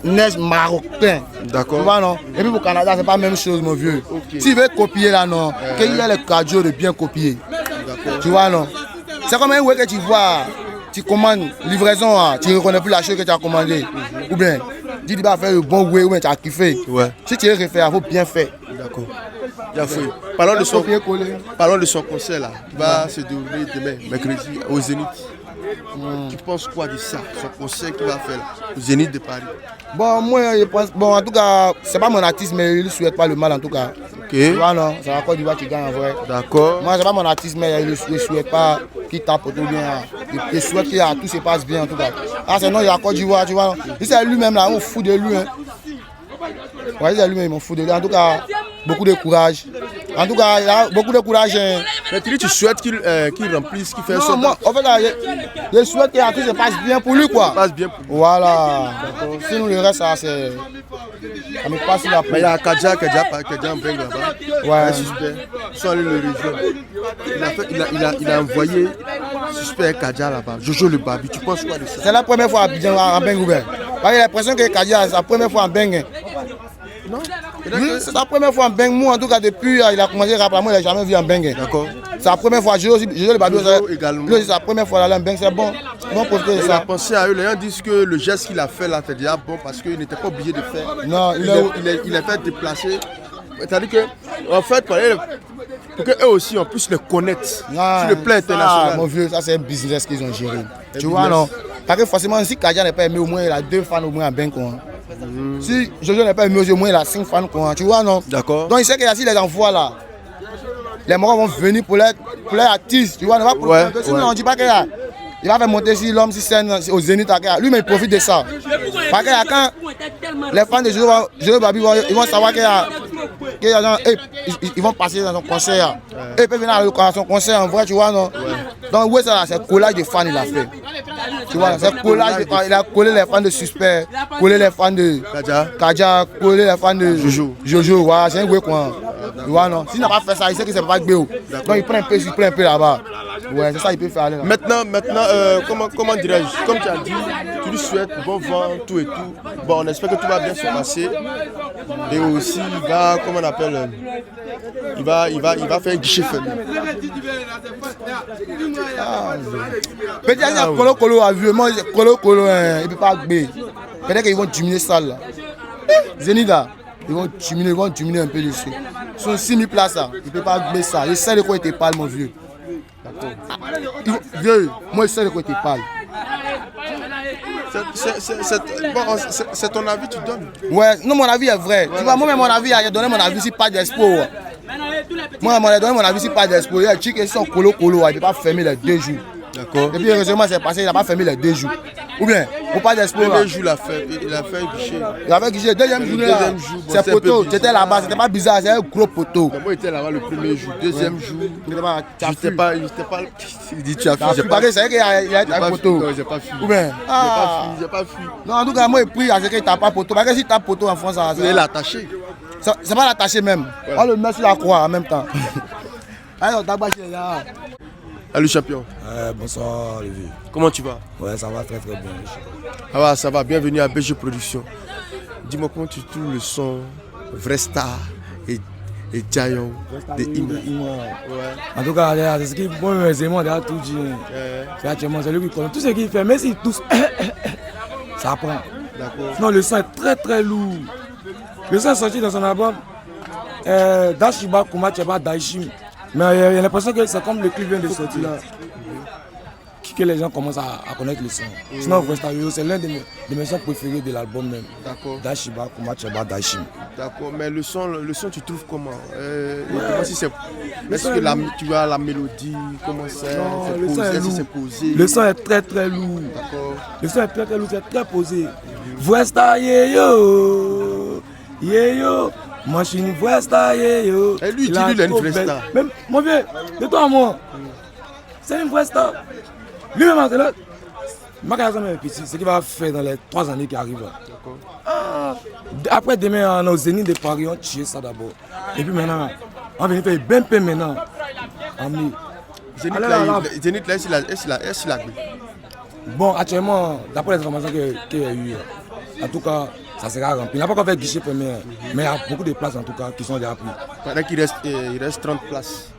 Speaker 5: neige marocain.
Speaker 1: D'accord.
Speaker 5: Tu vois, non? Et puis pour Canada, c'est pas la même chose, mon vieux. Okay. S'il veut copier là, non, qu'il y a le cardio de bien copier. Tu vois, non? C'est comme un way que tu vois, tu commandes livraison, tu ne reconnais plus la chose que tu as commandé. Ou bien, tu vas faire le bon way, ou bien tu as kiffé.
Speaker 1: Ouais.
Speaker 5: Si tu veux refaire, il faut bien faire.
Speaker 1: D'accord. Bien fait. Parlons de son concert là, qui va se dérouler demain, mercredi, au Zénith. Tu penses quoi de ça, son concert qu'il va faire là, au Zénith de Paris?
Speaker 5: Bon, moi, je pense, bon, en tout cas, c'est pas mon artiste, mais il ne souhaite pas le mal en tout cas.
Speaker 1: Ok.
Speaker 5: Tu vois, non, c'est la Côte d'Ivoire qui gagne en vrai.
Speaker 1: D'accord.
Speaker 5: Moi, c'est pas mon artiste, mais il ne souhaite pas qu'il tape tout bien. Il souhaite que tout se passe bien en tout cas. Ah, sinon, il y a la Côte d'Ivoire, tu vois. Il c'est lui-même là, on fout de lui. Hein. Ouais, il est lui-même, on fout de lui. En tout cas, beaucoup de courage. En tout cas, il a beaucoup de courage. Hein.
Speaker 1: Mais tu souhaites qu'il remplisse, qu'il fasse
Speaker 5: Non, moi, en fait, là, je souhaite que tout se passe bien pour lui, quoi.
Speaker 1: Ça passe bien pour lui.
Speaker 5: Voilà. Sinon, le reste, ça, c'est. Ça me passe la peau.
Speaker 1: Mais il y a Kadja en Beng là-bas.
Speaker 5: Ouais.
Speaker 1: Un suspect. Ils sont allés le rejoindre. Il a envoyé suspect Kadja là-bas. Jojo le Babi. Tu penses quoi de ça?
Speaker 5: C'est la première fois en Beng ou bien? J'ai l'impression que Kadja, c'est la première fois en Beng.
Speaker 1: Non?
Speaker 5: Oui, c'est la première fois en Beng. Moi, en tout cas, depuis il a commencé à rapper, moi, il n'a jamais vu en Beng.
Speaker 1: D'accord.
Speaker 5: C'est la première fois. Jojo le Babi,
Speaker 1: également.
Speaker 5: c'est la première fois là en Beng. C'est bon. Ils vont profiter de
Speaker 1: Il a
Speaker 5: ça.
Speaker 1: pensé à eux. Les gens disent que le geste qu'il a fait là, c'est déjà bon parce qu'il n'était pas obligé de faire.
Speaker 5: Non,
Speaker 1: il a fait déplacer. C'est-à-dire que, en fait, pour qu'eux aussi, on puisse les connaître sur le plan international.
Speaker 5: Mon vieux, ça c'est un business qu'ils ont géré. Tu vois, non? Parce que forcément, si Kadja n'est pas aimé, au moins il a 2 fans au moins en Beng. Si Jojo n'est pas aimé, au moins il a 5 fans. Tu vois, non?
Speaker 1: D'accord.
Speaker 5: Donc il sait que si les envois là, les Marocains vont venir pour les artistes. Tu vois, non? Sinon, on ne dit pas qu'il va faire monter si l'homme, si scène au Zénith. Lui, mais il profite de ça. Parce que quand les fans de Jojo Babi ils vont savoir qu'il y a des gens, ils vont passer dans son concert. Et ils peuvent venir à son concert en vrai, tu vois, non? Donc, ouais, c'est un collage de fans il a fait. Tu vois, c'est un collage de fans. Il a collé les fans de Suspect, collé les fans de Kadja, collé les fans de Jojo. Voilà, c'est un ouais quoi. Tu vois, non? S'il n'a pas fait ça, il sait que c'est pas Béo. Donc, il prend un peu là-bas. Ouais, c'est ça qu'il peut faire. Là.
Speaker 1: Maintenant, comment dirais-je? Comme tu as dit, tu lui souhaites bon vent, tout et tout. Bon, on espère que tout va bien se passer. Et aussi, il va, comment on appelle, il va faire un guichet fermé.
Speaker 5: Peut-être qu'il y a Colo à vue. Moi, Colo, il ne peut pas gagner. Peut-être qu'ils vont diminuer ça là. Zenida, ils vont diminuer un peu dessus. Sur 6 000 places, là, il ne peut pas gagner ça. Il sait de quoi il te parle, mon vieux. Vieux, moi je sais de quoi tu parles.
Speaker 1: C'est ton avis, tu donnes?
Speaker 5: Ouais, non, mon avis est vrai. Tu vois, moi-même, mon avis, j'ai donné mon avis si pas d'espoir. Moi, j'ai donné mon avis si pas d'espoir. Il a dit que son colo, il ne peut pas fermer les 2 jours.
Speaker 1: D'accord.
Speaker 5: Et puis, heureusement, c'est passé, il n'a pas fermé les 2 jours. Ou bien, pour pas d'espoir.
Speaker 1: Le premier jour, il a fait un guichet.
Speaker 5: Il a fait un guichet. Deuxième jour, c'est poteau. C'était là-bas, c'était pas bizarre, c'est un gros poteau.
Speaker 1: Moi, il était là-bas le premier jour. Deuxième jour, il n'était pas. Il dit tu as fui.
Speaker 5: Parce que c'est vrai qu'il y a un poteau.
Speaker 1: Non, j'ai pas fui.
Speaker 5: Ou bien,
Speaker 1: j'ai pas fui.
Speaker 5: Non, en tout cas, moi, il prie à ce qu'il tape pas poteau. Parce que si tu tapes poteau en France, ça.
Speaker 1: Il est attaché.
Speaker 5: C'est pas l'attacher même. On le met sur la croix en même temps. Alors, d'abord, c'est là.
Speaker 1: Salut champion.
Speaker 7: Bonsoir Olivier.
Speaker 1: Comment tu vas?
Speaker 7: Ouais, ça va très bien.
Speaker 1: Ah ouais, ça va, bienvenue à BG Production. Dis-moi comment tu trouves le son Vrai Star et Giant de Imra.
Speaker 7: En tout cas, c'est ce qui c'est moi déjà tout dit. C'est lui qui connaît tout ce qu'il fait, mais s'il tousse, ça prend. Sinon le son est très très lourd. Le son est sorti dans son album Dashiba Kuma Cheba Daishim. Mais il y a l'impression que c'est comme le clip vient de sortir là. que les gens commencent à connaître le son. Sinon, Vresta Yoyo, c'est l'un de mes sons préférés de l'album même.
Speaker 1: D'accord.
Speaker 7: Dashiba, Kuma Cheba, Dashim.
Speaker 1: D'accord, mais le son, tu trouves comment est-ce que tu as la mélodie, comment c'est posé?
Speaker 7: Le son est très très lourd.
Speaker 1: D'accord.
Speaker 7: Le son est très très lourd, c'est très posé. Vresta Yoyo, Yoyo, machine Vresta Yoyo.
Speaker 1: Et lui, il dit lui, il a une Vresta.
Speaker 7: Même, mon vieux, de toi à moi, c'est une Vresta. Lui-même, c'est là. Magasin est petit, ce qu'il va faire dans les 3 années qui arrivent. Après demain, on est au Zénith de Paris, on tue ça d'abord. Et puis maintenant, on va venir faire bien peu maintenant.
Speaker 1: Zénith là, est-ce qu'il a
Speaker 7: Bon, actuellement, d'après les informations qu'il y a eu, en tout cas, ça sera rempli. Il n'a pas encore fait guichet premier, mais il y a beaucoup de places en tout cas qui sont déjà prises.
Speaker 1: Pendant qu'il reste 30 places.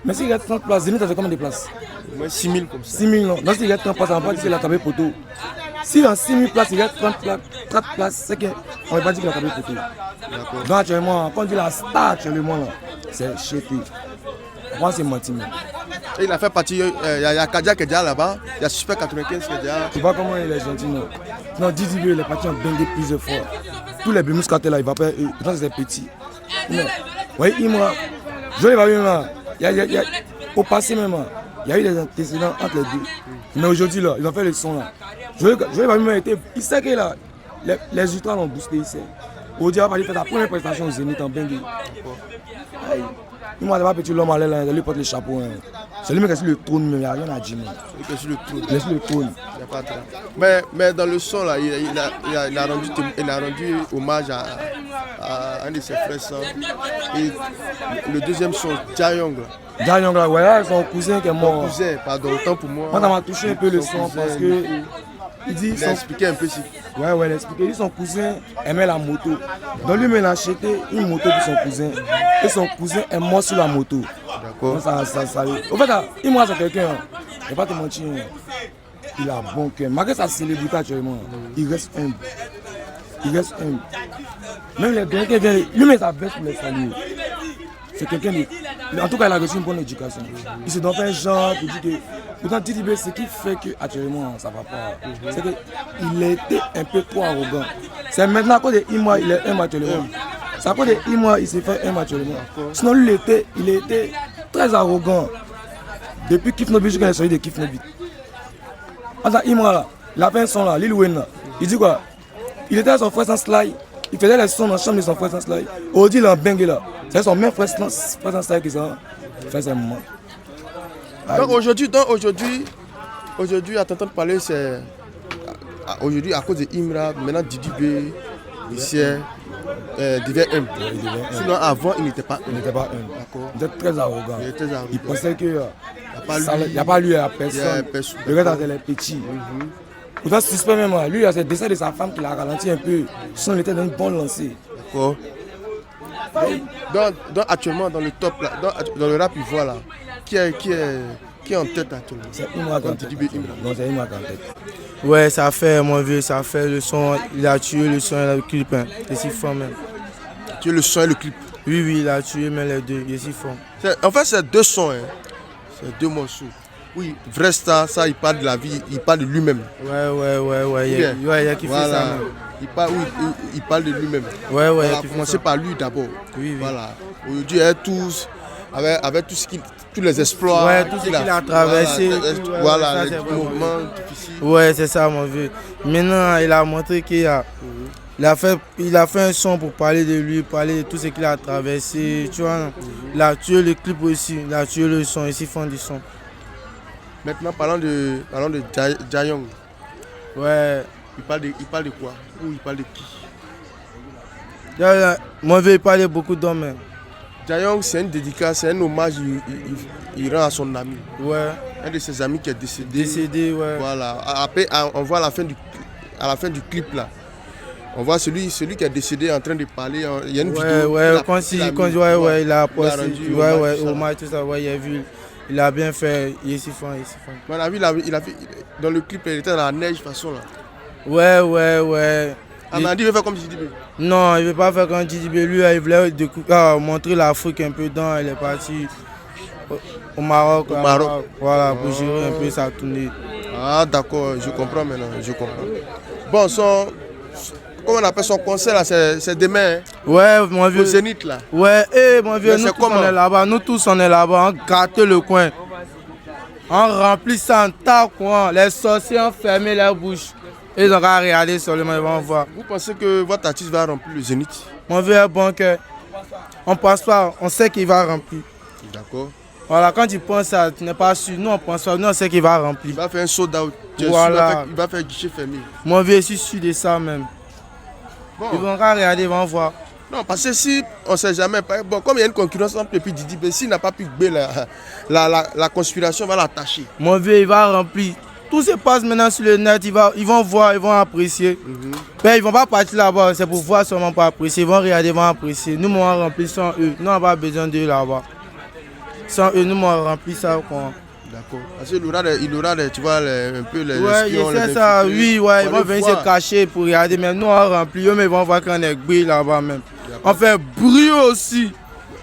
Speaker 7: Mais s'il reste 30 places, Zénith, ça fait combien de places?
Speaker 1: Au moins 6 000 comme ça.
Speaker 7: 6 000 non. Donc s'il reste 30 places, on va pas dire qu'il a tapé poteau. Si dans 6 000 places, il reste 30 places, c'est qu'on ne va pas dire qu'il a tapé poteau. Donc actuellement, quand on dit la star actuellement, c'est Chété. Moi, c'est menti même.
Speaker 1: Et il a fait partie, il y a Kadia qui est déjà là-bas, il y a Super 95 qui est déjà...
Speaker 7: Tu vois comment il est gentil, non? Non, Didi il est parti en bengue plusieurs fois. Tous les bémus là, il va faire, pourtant c'est petit. Oui, je l'ai pas vu même. Au passé même, il y a eu des antécédents entre les deux. Mais aujourd'hui, là, ils ont fait le son là. Je l'ai pas vu même, il sait que là, les ultras l'ont boosté ici. Aujourd'hui, il va faire sa première prestation au Zénith en bengue. Il m'a dit, petit l'homme à l'aile, il lui porte le chapeau. C'est lui qui est sur le trône, mais il n'y a rien à dire.
Speaker 1: Il est sur le trône.
Speaker 7: Il est sur le trône.
Speaker 1: Mais dans le son, là, il a rendu hommage à un de ses frères. Et le deuxième son, Jayong.
Speaker 7: Jayong, ouais, son cousin qui est mort.
Speaker 1: Son cousin, pardon, autant pour moi.
Speaker 7: Moi, ça m'a touché un peu le son parce que.
Speaker 1: Il a expliqué un peu si.
Speaker 7: Ouais, il a expliqué. Il dit son cousin aimait la moto. Donc lui, il a acheté une moto pour son cousin. Et son cousin est mort sur la moto.
Speaker 1: D'accord.
Speaker 7: Au fait, il m'a dit quelqu'un, je ne vais pas te mentir, il a bon cœur. Malgré sa célébrité actuellement, il reste humble. Il reste humble. Même les gens qui viennent, lui-même, ça baisse pour les saluer. C'est quelqu'un de. En tout cas, il a reçu une bonne éducation. Il se donne un genre pour dire que. Pourtant, Didi B, ce qui fait qu'actuellement, ça ne va pas. C'est qu'il était un peu trop arrogant. C'est maintenant à cause de Imoa, il est humble actuellement. C'est à cause de Imoa, il s'est fait humble actuellement. Sinon, lui, il était très arrogant. Depuis Kif Nobi, jusqu'à la sortie de Kif Nobi. Attends, Imoa, là, il a fait un son là, Lil Wayne là. Il dit quoi? Il était à son frère sans slide. Il faisait les sons dans la chambre de son frère sans slide. Aujourd'hui, il est en bengue là. C'est son même frère sans slide qui s'en fait ses moments.
Speaker 1: Donc aujourd'hui, à t'entendre parler, c'est. Aujourd'hui, à cause de Imra, maintenant Didi B, ici, devient humble. Sinon, avant, il n'était pas humble.
Speaker 7: Il n'était pas humble. D'accord. Il était très arrogant. Il pensait qu'il n'y a pas lui à personne. Le reste, c'est les petits. Pourtant, suspect même, lui, c'est le décès de sa femme qui l'a ralenti un peu. Sinon, il était dans une bonne lancée.
Speaker 1: D'accord. Donc, actuellement, dans le top, là, dans le rap ivoire, là, qui est en tête actuellement?
Speaker 7: C'est Imra qui est en tête. Non, c'est Imra qui est en tête.
Speaker 8: Ouais, ça fait, mon vieux, ça fait le son. Il a tué le son et le clip. Hein. C'est si fort même.
Speaker 1: Tu es le son et le clip?
Speaker 8: Oui, il a tué, mais les deux, il est si fort.
Speaker 1: En fait, c'est 2 sons. Hein. C'est 2 morceaux. Oui, Vresta, ça, il parle de la vie, il parle de lui-même.
Speaker 8: Ouais. Il y a qui fait ça.
Speaker 1: Il parle de lui-même.
Speaker 8: Ouais.
Speaker 1: On va commencer par lui d'abord.
Speaker 8: Oui.
Speaker 1: Voilà. Aujourd'hui, avec tous les exploits.
Speaker 8: Ouais, tout ce qu'il a traversé.
Speaker 1: Voilà, les mouvements difficiles.
Speaker 8: Ouais, c'est ça, mon vieux. Maintenant, il a montré qu'il a. Il a fait un son pour parler de lui, parler de tout ce qu'il a traversé. Tu vois, il a tué le clip aussi, il a tué le son, ici font du son.
Speaker 1: Maintenant, parlons de Jayong.
Speaker 8: Ouais.
Speaker 1: Il parle de quoi? Ou il parle de qui?
Speaker 8: Mon vieux, il parle de beaucoup d'hommes.
Speaker 1: Jayong, c'est une dédicace, c'est un hommage il rend à son ami.
Speaker 8: Ouais.
Speaker 1: Un de ses amis qui est décédé.
Speaker 8: Ouais.
Speaker 1: Voilà. Après, on voit à la fin du clip là. On voit celui qui est décédé en train de parler. Il y a une vidéo.
Speaker 8: Il a posté. Hommage, tout ça. Ouais, il a vu. Il a bien fait. Il est si fort.
Speaker 1: On a vu, dans le clip, il était dans la neige de toute façon là.
Speaker 8: Ouais.
Speaker 1: Amandi veut faire comme Didi B.
Speaker 8: Non, il ne veut pas faire comme Didi B. Lui, il voulait montrer l'Afrique un peu dedans. Il est parti au Maroc. Voilà, pour gérer un peu sa tournée.
Speaker 1: Ah, d'accord, je comprends maintenant, je comprends. Bon, comment on appelle son concert là, c'est demain, hein?
Speaker 8: Ouais, mon vieux.
Speaker 1: Au Zénith là.
Speaker 8: Ouais, mon vieux, nous tous on est là-bas, on gratte le coin. On remplit ça en tas, quoi. Les sorciers ont fermé leur bouche. Ils ont regardé seulement, ils vont voir.
Speaker 1: Vous pensez que votre artiste va remplir le Zénith?
Speaker 8: Mon vieux est bon cœur. On pense pas, on sait qu'il va remplir.
Speaker 1: D'accord.
Speaker 8: Voilà, quand tu penses ça, tu n'es pas sûr. Nous, on pense pas, nous, on sait qu'il va remplir.
Speaker 1: Il va faire un sold out.
Speaker 8: Voilà.
Speaker 1: Il va faire guichet fermé.
Speaker 8: Mon vieux, je suis sûr de ça même. Bon. Ils vont regarder, ils vont voir.
Speaker 1: Non, parce que si on ne sait jamais, bon, comme il y a une concurrence entre depuis Didi, s'il n'a pas pu gagner, la conspiration va l'attacher.
Speaker 8: Mon vieux, il va remplir. Tout se passe maintenant sur le net, ils vont voir, ils vont apprécier. Mais ils ne vont pas partir là-bas, c'est pour voir seulement pas apprécier. Ils vont regarder, ils vont apprécier. Nous, on remplit sans eux. Nous, on n'a pas besoin d'eux là-bas. Sans eux, nous, on remplit ça.
Speaker 1: D'accord. Parce qu'il aura tu vois, un peu les
Speaker 8: ouais,
Speaker 1: espions.
Speaker 8: Ouais, c'est ça, oui, ouais, ils vont venir se cacher pour regarder. Mais nous, on remplit, eux, mais ils vont voir qu'on est bruit là-bas même. On fait bruit aussi.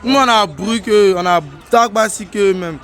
Speaker 8: Nous, on a bruit que, on a tag basique que même.